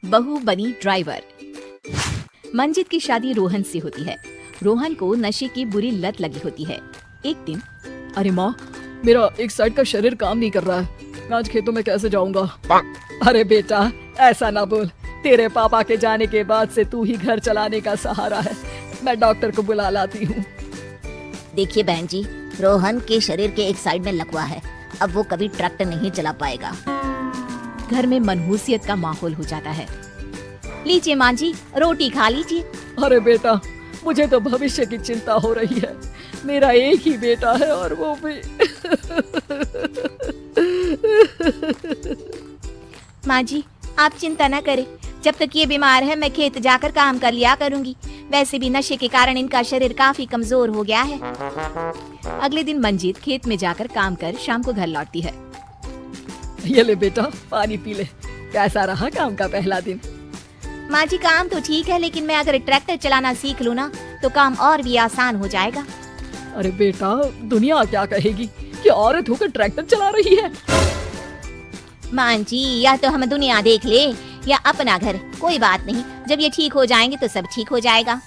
बहू बनी ड्राइवर। मंजित की शादी रोहन से होती है। रोहन को नशे की बुरी लत लगी होती है। एक दिन, अरे माँ, मेरा एक साइड का शरीर काम नहीं कर रहा है, मैं आज खेतों में कैसे जाऊंगा? अरे बेटा, ऐसा ना बोल, तेरे पापा के जाने के बाद से तू ही घर चलाने का सहारा है। मैं डॉक्टर को बुला लाती हूँ। देखिए बहन जी, रोहन के शरीर के एक साइड में लकवा है, अब वो कभी ट्रैक्टर नहीं चला पाएगा। घर में मनहूसियत का माहौल हो जाता है। लीजिए माँ जी, रोटी खा लीजिए। अरे बेटा, मुझे तो भविष्य की चिंता हो रही है। मेरा एक ही बेटा है और वो भी माँ जी, आप चिंता न करें, जब तक ये बीमार है मैं खेत जाकर काम कर लिया करूंगी। वैसे भी नशे के कारण इनका शरीर काफी कमजोर हो गया है। अगले दिन मंजीत खेत में जाकर काम कर शाम को घर लौटती है। ये ले बेटा, पानी पी ले। कैसा रहा काम का पहला दिन? माँ जी, काम तो ठीक है, लेकिन मैं अगर ट्रैक्टर चलाना सीख लूँ ना तो काम और भी आसान हो जाएगा। अरे बेटा, दुनिया क्या कहेगी कि औरत होकर ट्रैक्टर चला रही है? माँ जी, या तो हम दुनिया देख ले या अपना घर, कोई बात नहीं, जब ये ठीक हो जाएंगे तो सब ठीक हो जाएगा।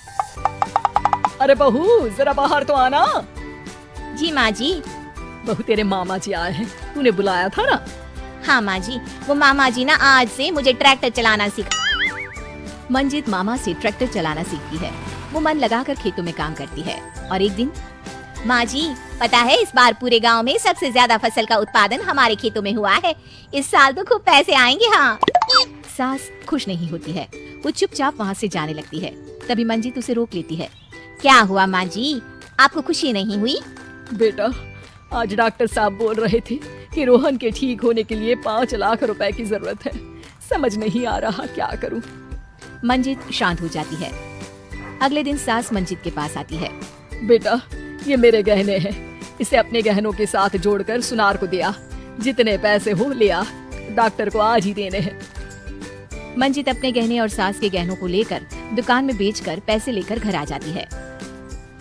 अरे बहू, जरा बाहर तो आना। जी माँ जी। बहू, तेरे मामा जी आए हैं, तूने बुलाया था ना? हाँ माँ जी, वो मामा जी ना आज से मुझे ट्रैक्टर चलाना सिखा। मंजित मामा से ट्रैक्टर चलाना सीखती है। वो मन लगाकर खेतों में काम करती है। और एक दिन, माँ जी, पता है इस बार पूरे गांव में सबसे ज्यादा फसल का उत्पादन हमारे खेतों में हुआ है। इस साल तो खूब पैसे आएंगे। हाँ। सास खुश नहीं होती है, वो चुपचाप वहाँ से जाने लगती है। तभी मंजित उसे रोक लेती है। क्या हुआ माँ जी, आपको खुशी नहीं हुई? बेटा, आज डॉक्टर साहब बोल रहे थे कि रोहन के ठीक होने के लिए 5 लाख रुपए की जरूरत है। समझ नहीं आ रहा क्या करूं। मंजित शांत हो जाती है। अगले दिन सास मंजित के पास आती है। बेटा, ये मेरे गहने हैं, इसे अपने गहनों के साथ जोड़कर सुनार को दिया। जितने पैसे हो ले आ, डॉक्टर को आज ही देने हैं। मंजित अपने गहने और सास के गहनों को लेकर दुकान में बेचकर पैसे लेकर घर आ जाती है।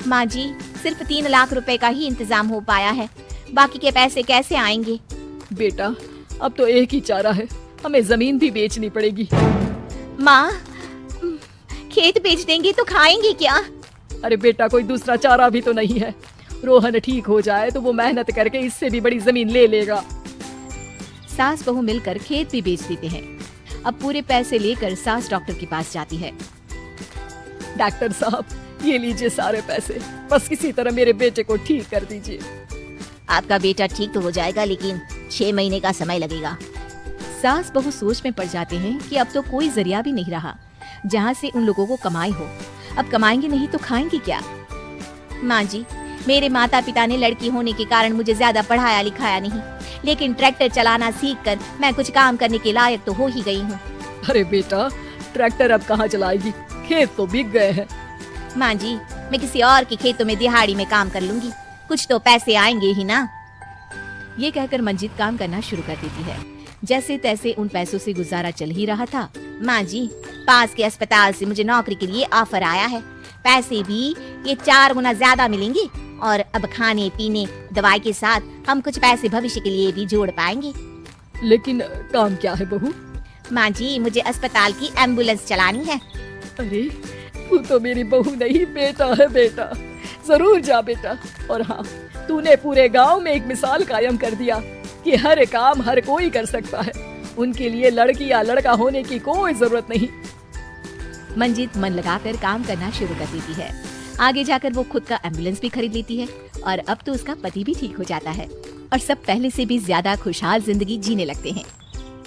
माँ जी, सिर्फ 3 लाख रुपए का ही इंतजाम हो पाया है, बाकी के पैसे कैसे आएंगे? बेटा, अब तो एक ही चारा है, हमें जमीन भी बेचनी पड़ेगी। माँ, खेत बेच देंगे तो खाएंगे क्या? अरे बेटा, कोई दूसरा चारा भी तो नहीं है। रोहन ठीक हो जाए तो वो मेहनत करके इससे भी बड़ी जमीन ले लेगा। सास बहू मिलकर खेत भी बेच देते हैं। अब पूरे पैसे लेकर सास डॉक्टर के पास जाती है। डॉक्टर साहब, ये लीजिए सारे पैसे, बस किसी तरह मेरे बेटे को ठीक कर दीजिए। आपका बेटा ठीक तो हो जाएगा, लेकिन 6 महीने का समय लगेगा। सास बहू सोच में पड़ जाते हैं कि अब तो कोई जरिया भी नहीं रहा जहाँ से उन लोगों को कमाई हो। अब कमाएंगे नहीं तो खाएंगे क्या? माँ जी, मेरे माता पिता ने लड़की होने के कारण मुझे ज्यादा पढ़ाया लिखाया नहीं, लेकिन ट्रैक्टर चलाना सीखकर मैं कुछ काम करने के लायक तो हो ही गई हूँ। अरे बेटा, ट्रैक्टर अब कहाँ चलाएगी, खेत तो बिक गए हैं। माँ जी, मैं किसी और के खेतों में दिहाड़ी में काम कर लूंगी, कुछ तो पैसे आएंगे ही ना। ये कहकर मंजित काम करना शुरू कर देती है। जैसे तैसे उन पैसों से गुजारा चल ही रहा था। माँ जी, पास के अस्पताल से मुझे नौकरी के लिए ऑफर आया है। पैसे भी ये 4 गुना ज्यादा मिलेंगे और अब खाने पीने दवाई के साथ हम कुछ पैसे भविष्य के लिए भी जोड़ पाएंगे। लेकिन काम क्या है बहू? माँ जी, मुझे अस्पताल की एम्बुलेंस चलानी है। अरे, तू तो मेरी बहू नहीं, बेटा है बेटा। जरूर जा बेटा। और हाँ, तूने पूरे गांव में एक मिसाल कायम कर दिया कि हर काम हर कोई कर सकता है। उनके लिए लड़की या लड़का होने की कोई जरूरत नहीं। मंजित मन लगाकर काम करना शुरू कर देती है। आगे जाकर वो खुद का एम्बुलेंस भी खरीद लेती है और अब तो उसका पति भी ठीक हो जाता है और सब पहले से भी ज्यादा खुशहाल जिंदगी जीने लगते हैं।